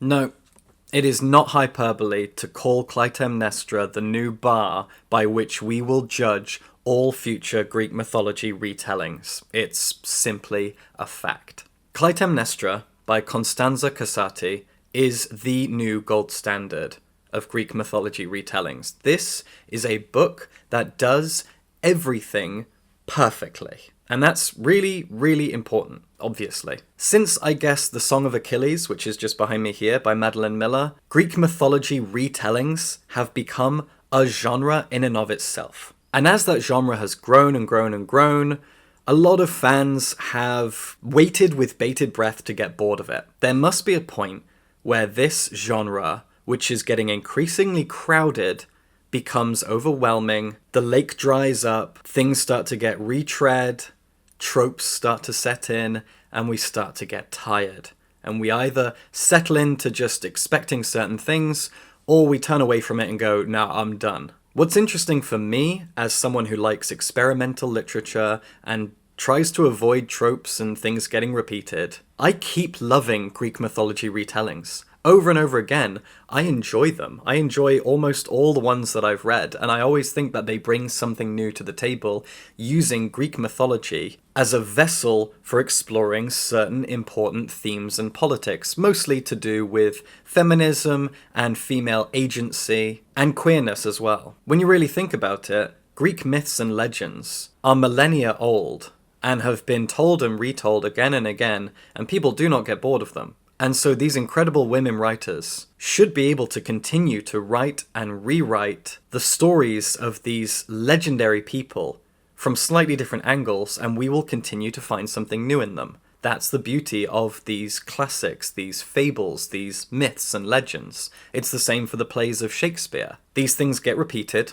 No, it is not hyperbole to call Clytemnestra the new bar by which we will judge all future Greek mythology retellings. It's simply a fact. Clytemnestra by Constanza Casati is the new gold standard of Greek mythology retellings. This is a book that does everything perfectly. And that's really, really important, obviously. Since, I guess, The Song of Achilles, which is just behind me here by Madeline Miller, Greek mythology retellings have become a genre in and of itself. And as that genre has grown and grown and grown, a lot of fans have waited with bated breath to get bored of it. There must be a point where this genre, which is getting increasingly crowded, becomes overwhelming, the lake dries up, things start to get retread, tropes start to set in, and we start to get tired. And we either settle into just expecting certain things, or we turn away from it and go, nah, I'm done. What's interesting for me, as someone who likes experimental literature and tries to avoid tropes and things getting repeated, I keep loving Greek mythology retellings. Over and over again, I enjoy them. I enjoy almost all the ones that I've read, and I always think that they bring something new to the table, using Greek mythology as a vessel for exploring certain important themes and politics, mostly to do with feminism and female agency, and queerness as well. When you really think about it, Greek myths and legends are millennia old, and have been told and retold again and again, and people do not get bored of them. And so these incredible women writers should be able to continue to write and rewrite the stories of these legendary people from slightly different angles, and we will continue to find something new in them. That's the beauty of these classics, these fables, these myths and legends. It's the same for the plays of Shakespeare. These things get repeated,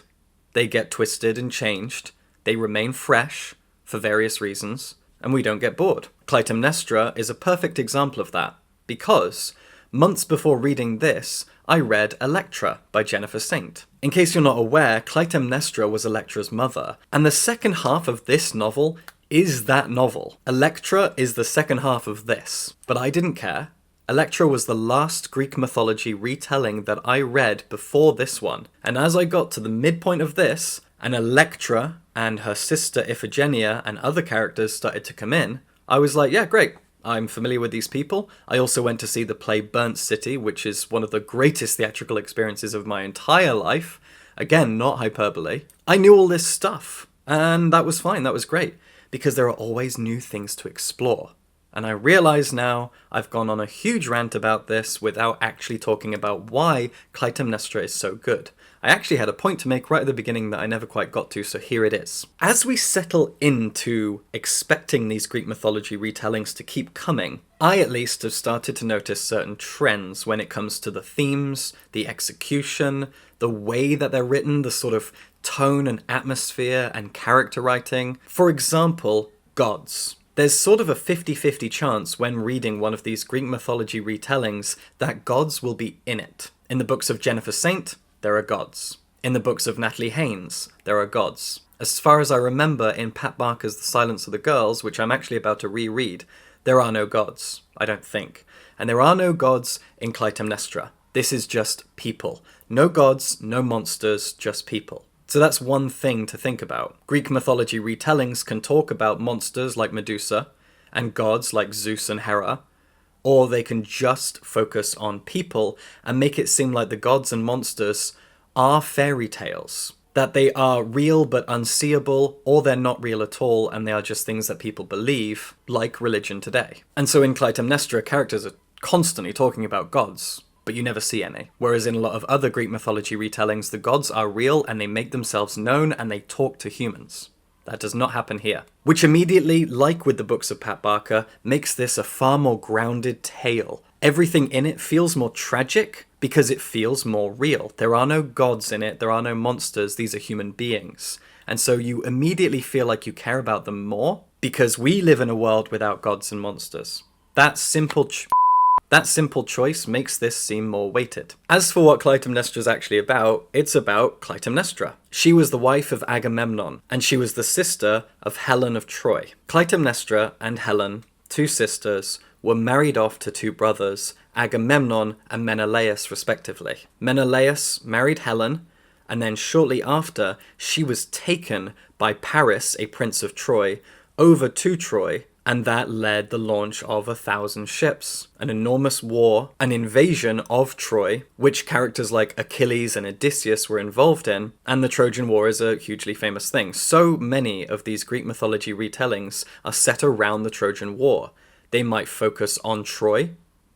they get twisted and changed, they remain fresh for various reasons, and we don't get bored. Clytemnestra is a perfect example of that. Because months before reading this, I read Electra by Jennifer Saint. In case you're not aware, Clytemnestra was Electra's mother, and the second half of this novel is that novel. Electra is the second half of this, but I didn't care. Electra was the last Greek mythology retelling that I read before this one, and as I got to the midpoint of this, and Electra and her sister Iphigenia and other characters started to come in, I was like, yeah, great. I'm familiar with these people. I also went to see the play Burnt City, which is one of the greatest theatrical experiences of my entire life. Again, not hyperbole. I knew all this stuff, and that was fine, that was great, because there are always new things to explore. And I realize now I've gone on a huge rant about this without actually talking about why Clytemnestra is so good. I actually had a point to make right at the beginning that I never quite got to, so here it is. As we settle into expecting these Greek mythology retellings to keep coming, I at least have started to notice certain trends when it comes to the themes, the execution, the way that they're written, the sort of tone and atmosphere and character writing. For example, gods. There's sort of a 50-50 chance when reading one of these Greek mythology retellings that gods will be in it. In the books of Jennifer Saint, there are gods. In the books of Natalie Haynes, there are gods. As far as I remember, in Pat Barker's The Silence of the Girls, which I'm actually about to reread, there are no gods, I don't think. And there are no gods in Clytemnestra. This is just people. No gods, no monsters, just people. So that's one thing to think about. Greek mythology retellings can talk about monsters like Medusa, and gods like Zeus and Hera, or they can just focus on people and make it seem like the gods and monsters are fairy tales. That they are real but unseeable, or they're not real at all, and they are just things that people believe, like religion today. And so in Clytemnestra, characters are constantly talking about gods, but you never see any. Whereas in a lot of other Greek mythology retellings, the gods are real and they make themselves known and they talk to humans. That does not happen here. Which immediately, like with the books of Pat Barker, makes this a far more grounded tale. Everything in it feels more tragic because it feels more real. There are no gods in it, there are no monsters, these are human beings. And so you immediately feel like you care about them more because we live in a world without gods and monsters. That simple choice makes this seem more weighted. As for what Clytemnestra is actually about, it's about Clytemnestra. She was the wife of Agamemnon, and she was the sister of Helen of Troy. Clytemnestra and Helen, two sisters, were married off to two brothers, Agamemnon and Menelaus respectively. Menelaus married Helen, and then shortly after, she was taken by Paris, a prince of Troy, over to Troy, and that led the launch of 1,000 ships, an enormous war, an invasion of Troy, which characters like Achilles and Odysseus were involved in, and the Trojan War is a hugely famous thing. So many of these Greek mythology retellings are set around the Trojan War. They might focus on Troy,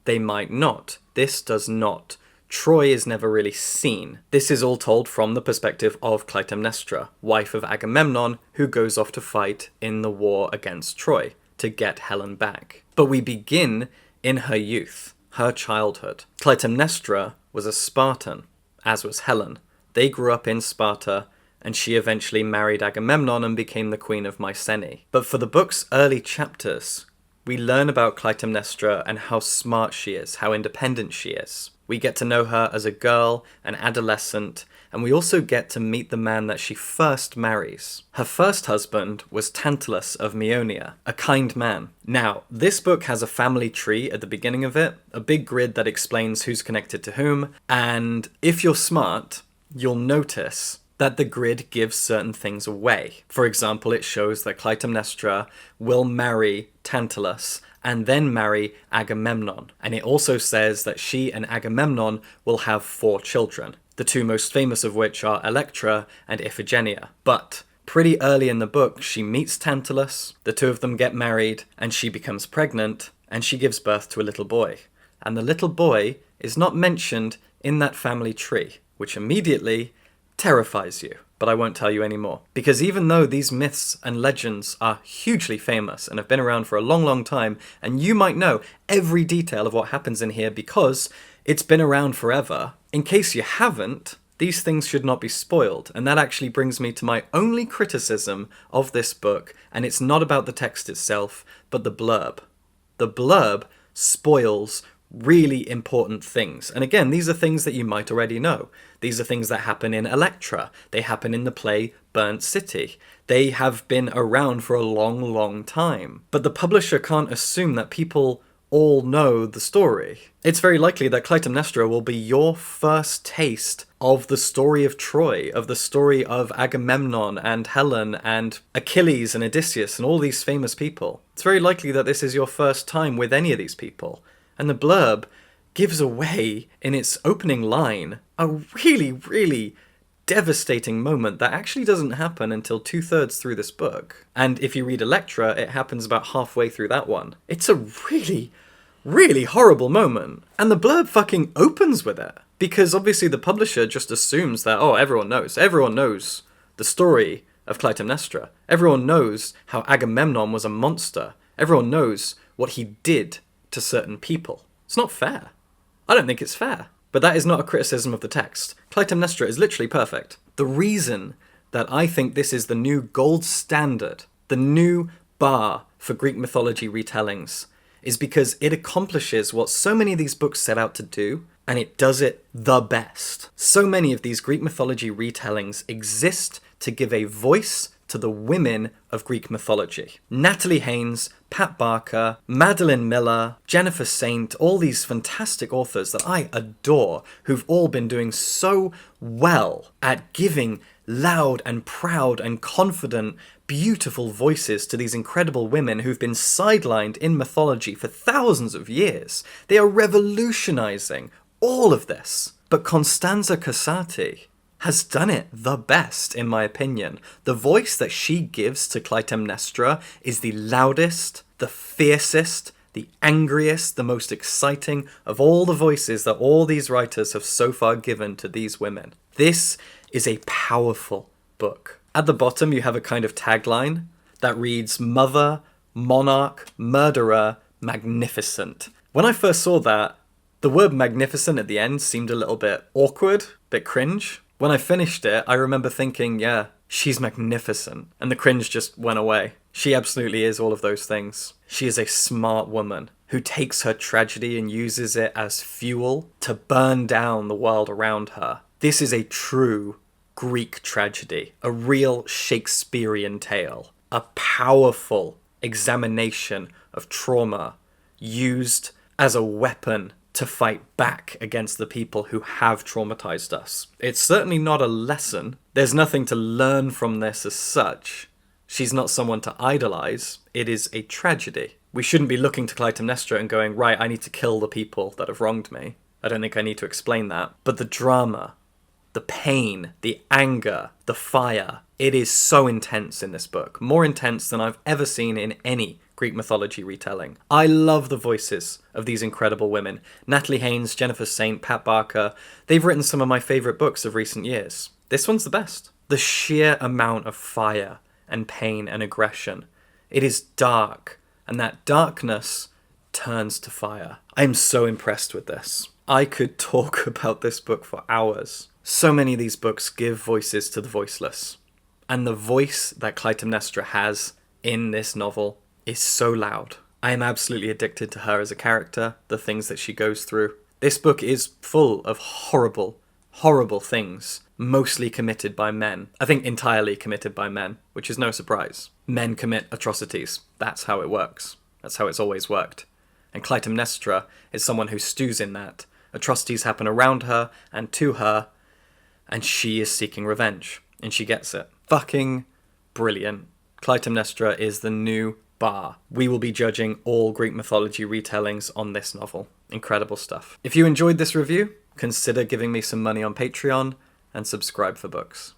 they might not. This does not. Troy is never really seen. This is all told from the perspective of Clytemnestra, wife of Agamemnon, who goes off to fight in the war against Troy to get Helen back. But we begin in her youth, her childhood. Clytemnestra was a Spartan, as was Helen. They grew up in Sparta, and she eventually married Agamemnon and became the queen of Mycenae. But for the book's early chapters, we learn about Clytemnestra and how smart she is, how independent she is. We get to know her as a girl, an adolescent, and we also get to meet the man that she first marries. Her first husband was Tantalus of Maeonia, a kind man. Now, this book has a family tree at the beginning of it, a big grid that explains who's connected to whom, and if you're smart, you'll notice that the grid gives certain things away. For example, it shows that Clytemnestra will marry Tantalus and then marry Agamemnon. And it also says that she and Agamemnon will have 4 children, the 2 most famous of which are Electra and Iphigenia. But pretty early in the book, she meets Tantalus, the 2 of them get married, and she becomes pregnant, and she gives birth to a little boy. And the little boy is not mentioned in that family tree, which immediately terrifies you. But I won't tell you any more. Because even though these myths and legends are hugely famous and have been around for a long, long time, and you might know every detail of what happens in here because it's been around forever, in case you haven't, these things should not be spoiled. And that actually brings me to my only criticism of this book, and it's not about the text itself, but the blurb. The blurb spoils really important things. And again, these are things that you might already know. These are things that happen in Electra. They happen in the play Burnt City. They have been around for a long, long time. But the publisher can't assume that people all know the story. It's very likely that Clytemnestra will be your first taste of the story of Troy, of the story of Agamemnon and Helen and Achilles and Odysseus and all these famous people. It's very likely that this is your first time with any of these people. And the blurb gives away, in its opening line, a really, really devastating moment that actually doesn't happen until 2/3 through this book. And if you read Electra, it happens about halfway through that one. It's a really, really horrible moment. And the blurb fucking opens with it. Because obviously the publisher just assumes that, oh, everyone knows. Everyone knows the story of Clytemnestra. Everyone knows how Agamemnon was a monster. Everyone knows what he did to certain people. It's not fair. I don't think it's fair. But that is not a criticism of the text. Clytemnestra is literally perfect. The reason that I think this is the new gold standard, the new bar for Greek mythology retellings, is because it accomplishes what so many of these books set out to do, and it does it the best. So many of these Greek mythology retellings exist to give a voice to the women of Greek mythology. Natalie Haynes, Pat Barker, Madeline Miller, Jennifer Saint, all these fantastic authors that I adore, who've all been doing so well at giving loud and proud and confident, beautiful voices to these incredible women who've been sidelined in mythology for thousands of years. They are revolutionizing all of this. But Constanza Casati has done it the best, in my opinion. The voice that she gives to Clytemnestra is the loudest, the fiercest, the angriest, the most exciting of all the voices that all these writers have so far given to these women. This is a powerful book. At the bottom, you have a kind of tagline that reads, Mother, Monarch, Murderer, Magnificent. When I first saw that, the word magnificent at the end seemed a little bit awkward, a bit cringe. When I finished it, I remember thinking, yeah, she's magnificent. And the cringe just went away. She absolutely is all of those things. She is a smart woman who takes her tragedy and uses it as fuel to burn down the world around her. This is a true Greek tragedy, a real Shakespearean tale, a powerful examination of trauma used as a weapon to fight back against the people who have traumatized us. It's certainly not a lesson. There's nothing to learn from this as such. She's not someone to idolize. It is a tragedy. We shouldn't be looking to Clytemnestra and going, right, I need to kill the people that have wronged me. I don't think I need to explain that. But the drama, the pain, the anger, the fire, it is so intense in this book. More intense than I've ever seen in any Greek mythology retelling. I love the voices of these incredible women. Natalie Haynes, Jennifer Saint, Pat Barker. They've written some of my favourite books of recent years. This one's the best. The sheer amount of fire and pain and aggression. It is dark, and that darkness turns to fire. I'm so impressed with this. I could talk about this book for hours. So many of these books give voices to the voiceless. And the voice that Clytemnestra has in this novel is so loud. I am absolutely addicted to her as a character, the things that she goes through. This book is full of horrible, horrible things, mostly committed by men. I think entirely committed by men, which is no surprise. Men commit atrocities. That's how it works. That's how it's always worked. And Clytemnestra is someone who stews in that. Atrocities happen around her and to her, and she is seeking revenge. And she gets it. Fucking brilliant. Clytemnestra is the new bar. We will be judging all Greek mythology retellings on this novel. Incredible stuff. If you enjoyed this review, consider giving me some money on Patreon and subscribe for books.